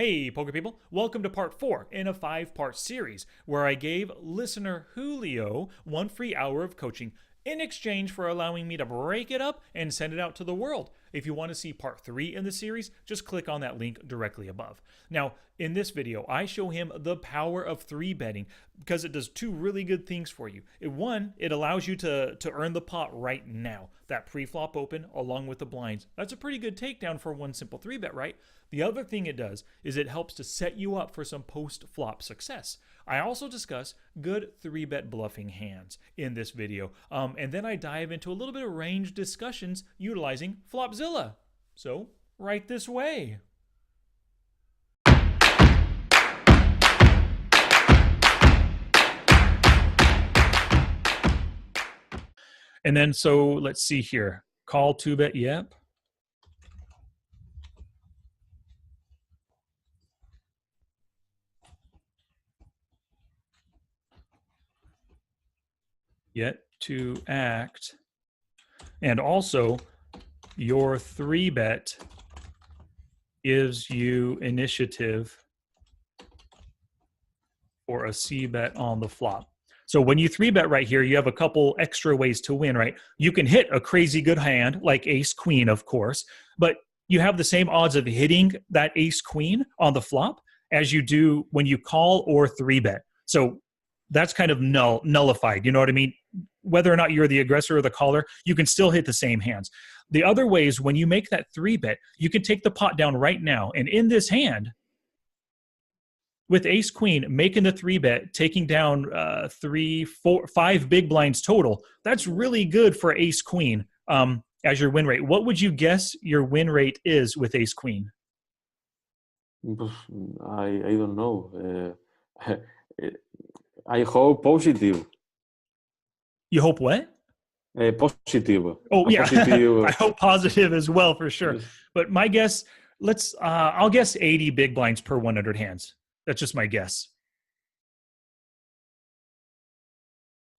Hey, poker people, welcome to part 4 in a 5-part series where I gave listener Julio 1 free hour of coaching in exchange for allowing me to break it up and send it out to the world. If you want to see part 3 in the series, just click on that link directly above. Now, in this video, I show him the power of 3-betting because it does 2 really good things for you. One, it allows you to earn the pot right now. That pre-flop open along with the blinds. That's a pretty good takedown for 1 simple 3-bet, right? The other thing it does is it helps to set you up for some post-flop success. I also discuss good 3-bet bluffing hands in this video. And then I dive into a little bit of range discussions utilizing Flopzilla. So, right this way. And then, so let's see here. Call 2-bet, yep. Yet to act. And also, your 3-bet gives you initiative for a c-bet on the flop. So when you 3-bet right here, you have a couple extra ways to win, right? You can hit a crazy good hand, like ace-queen, of course, but you have the same odds of hitting that ace-queen on the flop as you do when you call or 3-bet. So that's kind of nullified, you know what I mean? Whether or not you're the aggressor or the caller, you can still hit the same hands. The other way is when you make that 3-bet, you can take the pot down right now. And in this hand, with ace-queen, making the 3-bet, taking down 3, 4, 5 big blinds total, that's really good for ace-queen as your win rate. What would you guess your win rate is with ace-queen? I don't know. I hope positive. You hope what? Positive. Oh, yeah. Positive. I hope positive as well, for sure. Yes. But my guess, I'll guess 80 big blinds per 100 hands. That's just my guess.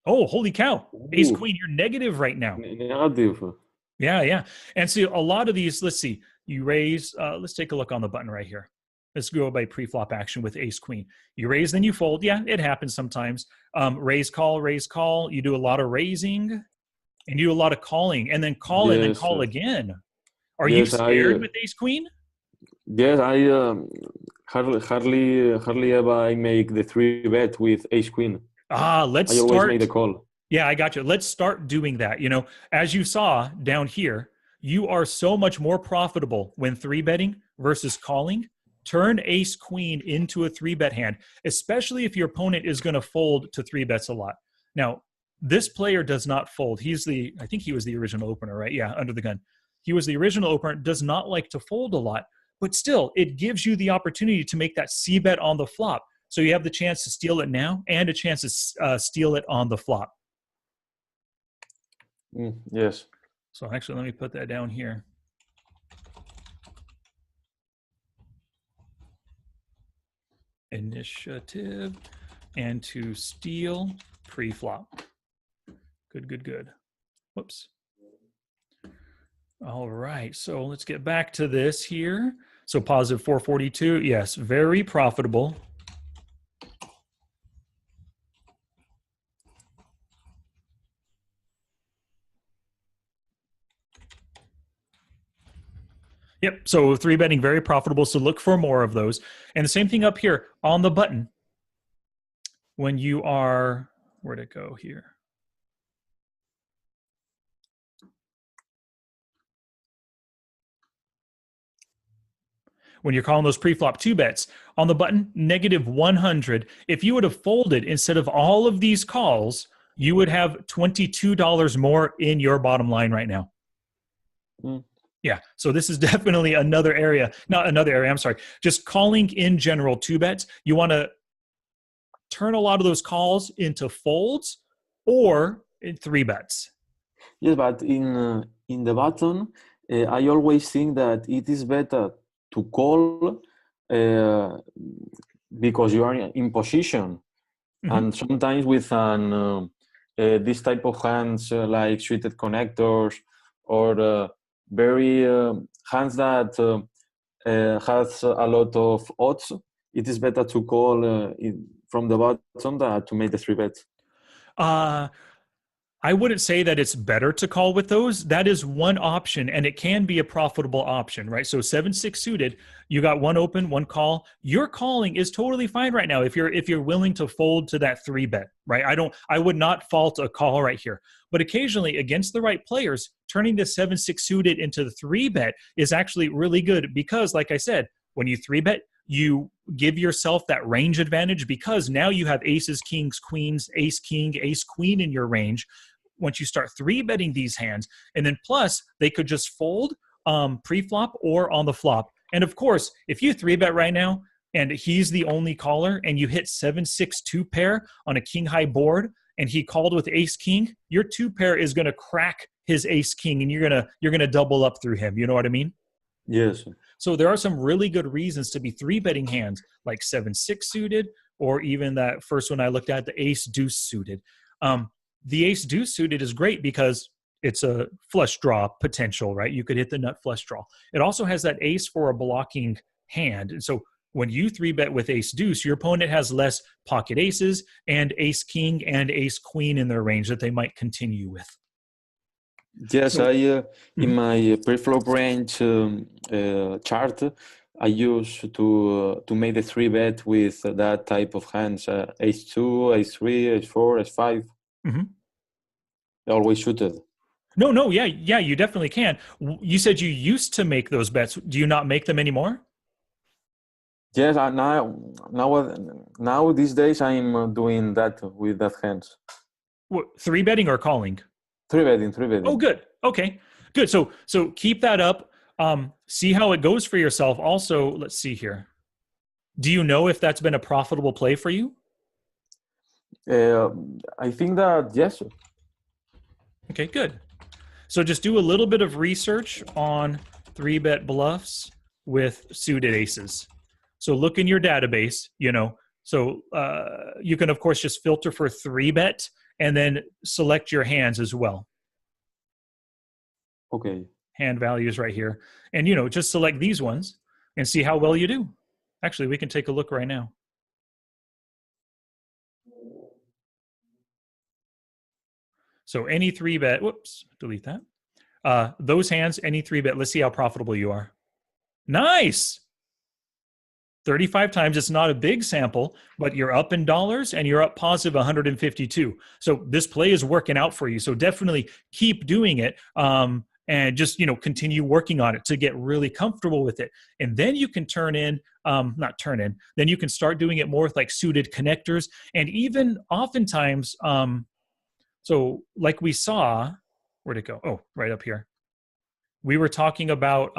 Oh, holy cow. Ace-queen, you're negative right now. Negative. Yeah. And see, a lot of these, let's see, you raise, let's take a look on the button right here. Let's go by pre-flop action with ace-queen. You raise, then you fold. Yeah, it happens sometimes. Raise, call. You do a lot of raising, and you do a lot of calling, and then call and then call again. Are you scared with ace-queen? Yes, I hardly ever I make the 3-bet with ace-queen. I always make the call. Yeah, I got you. Let's start doing that. You know, as you saw down here, you are so much more profitable when 3-betting versus calling. Turn ace-queen into a 3-bet hand, especially if your opponent is going to fold to 3-bets a lot. Now, this player does not fold. I think he was the original opener, right? Yeah, under the gun. He was the original opener, does not like to fold a lot, but still, it gives you the opportunity to make that c-bet on the flop. So you have the chance to steal it now and a chance to steal it on the flop. Yes. So actually, let me put that down here. Initiative and to steal pre-flop. Good. Whoops. All right, so let's get back to this here. So positive 442, yes, very profitable. Yep, so 3-betting, very profitable, so look for more of those. And the same thing up here on the button. When you are, where'd it go here? When you're calling those pre-flop 2-bets, on the button, negative 100. If you would have folded instead of all of these calls, you would have $22 more in your bottom line right now. Yeah, so this is definitely another area. Not another area, I'm sorry. Just calling in general 2-bets. You want to turn a lot of those calls into folds or in 3-bets. Yes, but in the button, I always think that it is better to call because you are in position. And sometimes with this type of hands like suited connectors or very hands that has a lot of odds, it is better to call from the bottom than to make the three bet. I wouldn't say that it's better to call with those. That is one option, and it can be a profitable option, right? So 7-6 suited, you got one open, one call. Your calling is totally fine right now if you're willing to fold to that three bet, right? I would not fault a call right here. But occasionally, against the right players, turning the 7-6 suited into the three bet is actually really good because, like I said, when you three bet, you give yourself that range advantage because now you have aces, kings, queens, ace, king, ace, queen in your range. Once you start three betting these hands, and then plus they could just fold pre-flop or on the flop. And of course, if you three bet right now and he's the only caller and you hit 7-6 two pair on a king high board and he called with ace king, your two pair is going to crack his ace king and you're going to double up through him. You know what I mean? Yes. So there are some really good reasons to be three betting hands like 7-6 suited, or even that first one I looked at, the ace deuce suited. The ace deuce suited is great because it's a flush draw potential, right? You could hit the nut flush draw. It also has that ace for a blocking hand. And so when you three bet with ace deuce, your opponent has less pocket aces and ace king and ace queen in their range that they might continue with. Yes, in my pre-flop range chart, I use to make the three bet with that type of hands: ace two, ace three, ace four, ace five. Mm-hmm. Always suited. No, yeah, you definitely can. You said you used to make those bets. Do you not make them anymore? Yes, now these days I'm doing that with that hands. What, three betting or calling? Three betting. Oh, good. Okay, good. So keep that up. See how it goes for yourself. Also, let's see here. Do you know if that's been a profitable play for you? I think that yes. Okay, good. So just do a little bit of research on three bet bluffs with suited aces. So look in your database, so you can of course just filter for three bet and then select your hands as well. Okay. Hand values right here. And, just select these ones and see how well you do. Actually, we can take a look right now. So any three bet, whoops, delete that. Those hands, any three bet, let's see how profitable you are. Nice. 35 times. It's not a big sample, but you're up in dollars and you're up positive 152. So this play is working out for you. So definitely keep doing it. And just, continue working on it to get really comfortable with it. And then you can then you can start doing it more with like suited connectors. And even oftentimes, so like we saw, where'd it go? Oh, right up here. We were talking about,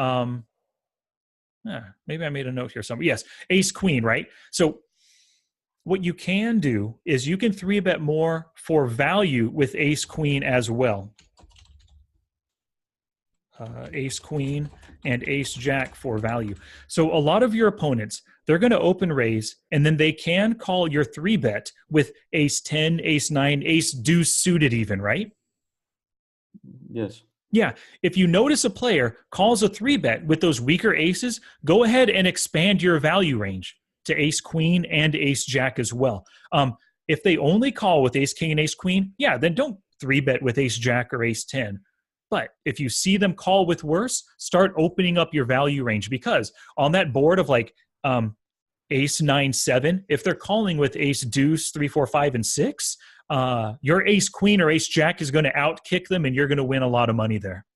maybe I made a note here somewhere. Yes, ace queen, right? So what you can do is you can three bet more for value with ace queen as well. Ace queen and ace jack for value. So a lot of your opponents, they're going to open raise and then they can call your three bet with ace 10, ace 9, ace deuce suited even, right? Yes. Yeah. If you notice a player calls a three bet with those weaker aces, go ahead and expand your value range to ace queen and ace jack as well. If they only call with ace king and ace queen, then don't three bet with ace jack or ace 10. But if you see them call with worse, start opening up your value range, because on that board of like ace 9, 7, if they're calling with ace deuce 3, 4, 5, and 6, your ace queen or ace jack is going to outkick them and you're going to win a lot of money there.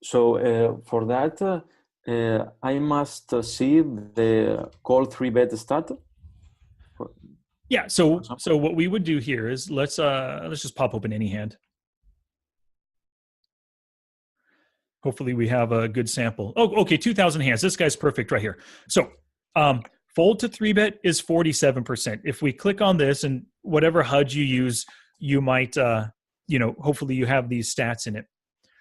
So for that, I must see the call three bet stat. Yeah. So what we would do here is let's just pop open any hand. Hopefully we have a good sample. Oh, okay, 2,000 hands. This guy's perfect right here. So fold to three bet is 47%. If we click on this and whatever HUD you use, you might, hopefully you have these stats in it.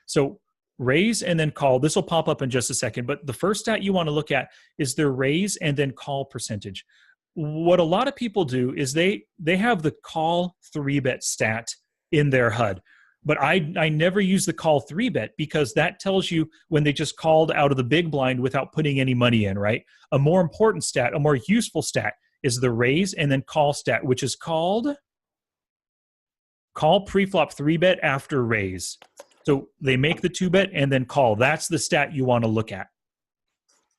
So raise and then call. This will pop up in just a second. But the first stat you want to look at is their raise and then call percentage. What a lot of people do is they have the call three bet stat in their HUD. But I never use the call 3-bet because that tells you when they just called out of the big blind without putting any money in, right? A more important stat, a more useful stat is the raise and then call stat, which is called call preflop 3-bet after raise. So they make the 2-bet and then call. That's the stat you want to look at.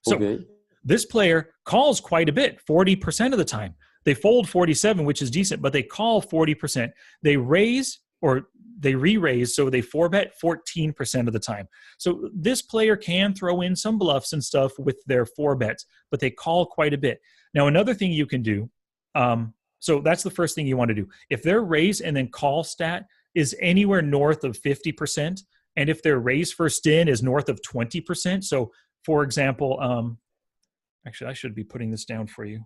So this player calls quite a bit, 40% of the time. They fold 47, which is decent, but they call 40%. They raise or they re-raise, so they 4-bet 14% of the time. So this player can throw in some bluffs and stuff with their 4-bets, but they call quite a bit. Now, another thing you can do, so that's the first thing you want to do. If their raise and then call stat is anywhere north of 50%, and if their raise first in is north of 20%, so for example, actually, I should be putting this down for you.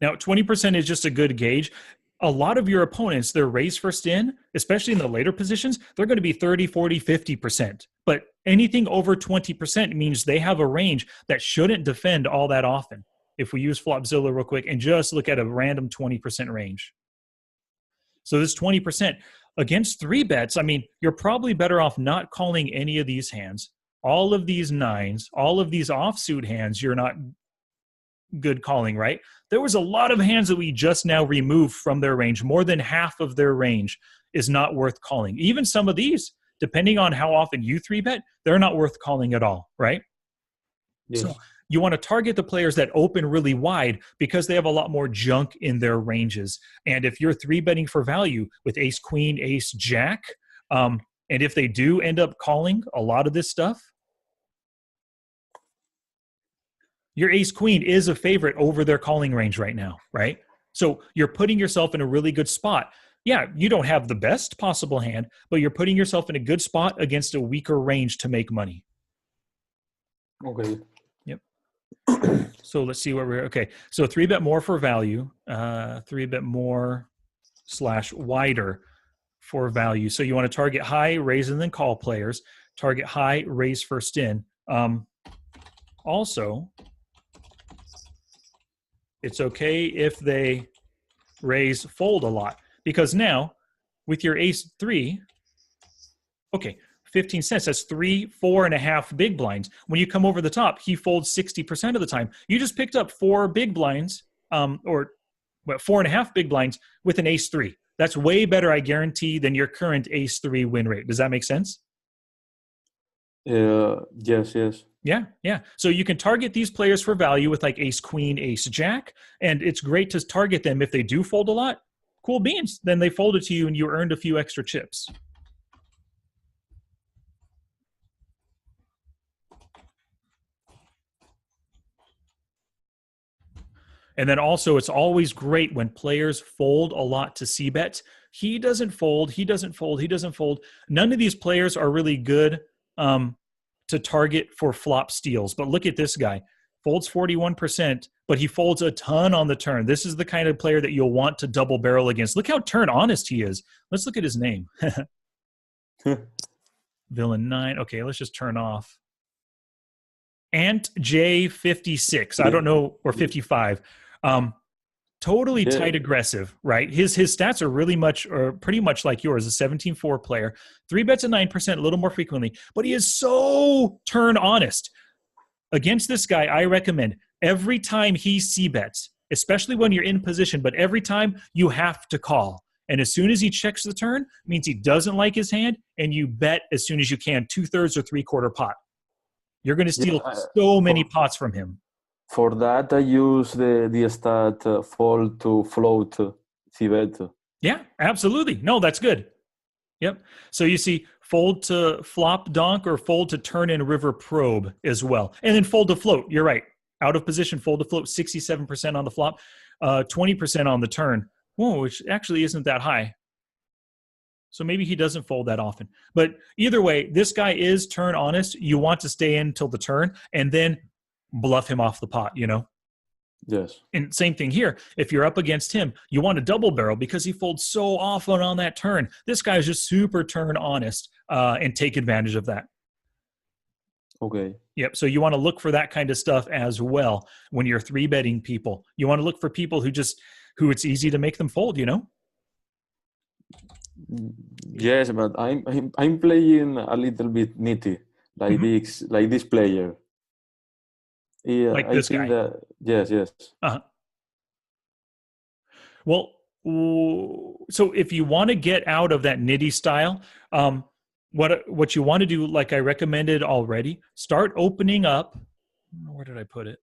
Now, 20% is just a good gauge. A lot of your opponents, their raise first in, especially in the later positions, they're going to be 30, 40, 50%. But anything over 20% means they have a range that shouldn't defend all that often. If we use Flopzilla real quick and just look at a random 20% range. So this 20% against 3-bets, I mean, you're probably better off not calling any of these hands. All of these 9s, all of these offsuit hands, you're not good calling, right? There was a lot of hands that we just now removed from their range. More than half of their range is not worth calling. Even some of these, depending on how often you 3-bet, they're not worth calling at all, right? Yes. So you want to target the players that open really wide because they have a lot more junk in their ranges. And if you're 3-betting for value with ace, queen, ace, jack, and if they do end up calling a lot of this stuff, your ace queen is a favorite over their calling range right now, right? So you're putting yourself in a really good spot. Yeah, you don't have the best possible hand, but you're putting yourself in a good spot against a weaker range to make money. Okay. Yep. So let's see where we're, okay. So 3-bet more for value, 3-bet more / wider for value. So you want to target high, raise, and then call players. Target high, raise first in. Also, it's okay if they raise fold a lot because now with your ace 3, okay, 15 cents, that's 3, 4.5 big blinds. When you come over the top, he folds 60% of the time. You just picked up 4 big blinds, or 4.5 big blinds with an ace 3. That's way better, I guarantee, than your current ace 3 win rate. Does that make sense? Yes. Yeah. So you can target these players for value with like ace, queen, ace, jack. And it's great to target them if they do fold a lot. Cool beans. Then they fold it to you and you earned a few extra chips. And then also it's always great when players fold a lot to c-bet. He doesn't fold. None of these players are really good to target for flop steals. But look at this guy. Folds 41%, but he folds a ton on the turn. This is the kind of player that you'll want to double barrel against. Look how turn honest he is. Let's look at his name. Villain 9. Okay, let's just turn off. Ant J56. I don't know, or 55. Totally tight aggressive, right? His stats are really much or pretty much like yours, a 17-4 player. 3-bets at 9%, a little more frequently, but he is so turn honest. Against this guy, I recommend every time he c-bets, especially when you're in position, but every time you have to call. And as soon as he checks the turn, means he doesn't like his hand, and you bet as soon as you can, 2/3 or 3/4 pot. You're going to steal so many pots from him. For that, I use the stat fold to float c-bet. Yeah, absolutely. No, that's good. Yep. So you see fold to flop donk or fold to turn in river probe as well. And then fold to float. You're right. Out of position, fold to float, 67% on the flop, 20% on the turn. Whoa, which actually isn't that high. So maybe he doesn't fold that often. But either way, this guy is turn honest. You want to stay in till the turn and then bluff him off the pot, you know? Yes. And same thing here. If you're up against him, you want a double barrel because he folds so often on that turn. This guy's just super turn honest and take advantage of that. Okay. Yep. So you want to look for that kind of stuff as well when you're 3-betting people. You want to look for people who it's easy to make them fold, you know? Yes, but I'm playing a little bit nitty, like this player. Yeah, Like I this think guy. that yes. Uh-huh. Well, so if you want to get out of that nitty style, what you want to do, like I recommended already, start opening up. Where did I put it?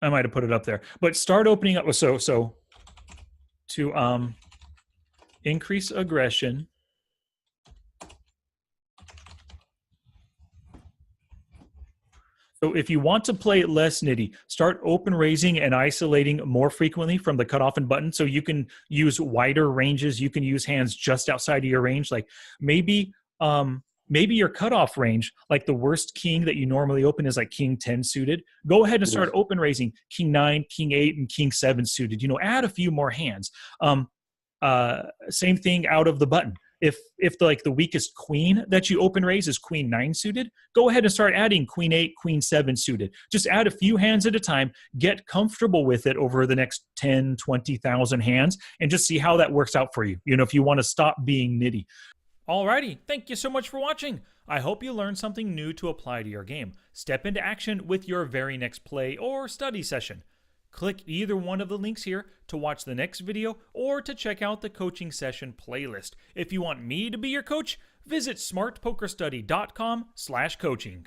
I might have put it up there, but start opening up. So to increase aggression. So if you want to play less nitty, start open raising and isolating more frequently from the cutoff and button. So you can use wider ranges. You can use hands just outside of your range. Like maybe your cutoff range, like the worst king that you normally open is like king 10 suited. Go ahead and start Yes. open raising king 9, king 8, and king 7 suited. Add a few more hands. Same thing out of the button. If the weakest queen that you open raise is queen 9 suited, go ahead and start adding queen 8, queen 7 suited. Just add a few hands at a time, get comfortable with it over the next 10, 20,000 hands, and just see how that works out for you, if you want to stop being nitty. Alrighty, thank you so much for watching. I hope you learned something new to apply to your game. Step into action with your very next play or study session. Click either one of the links here to watch the next video or to check out the coaching session playlist. If you want me to be your coach, visit smartpokerstudy.com/coaching.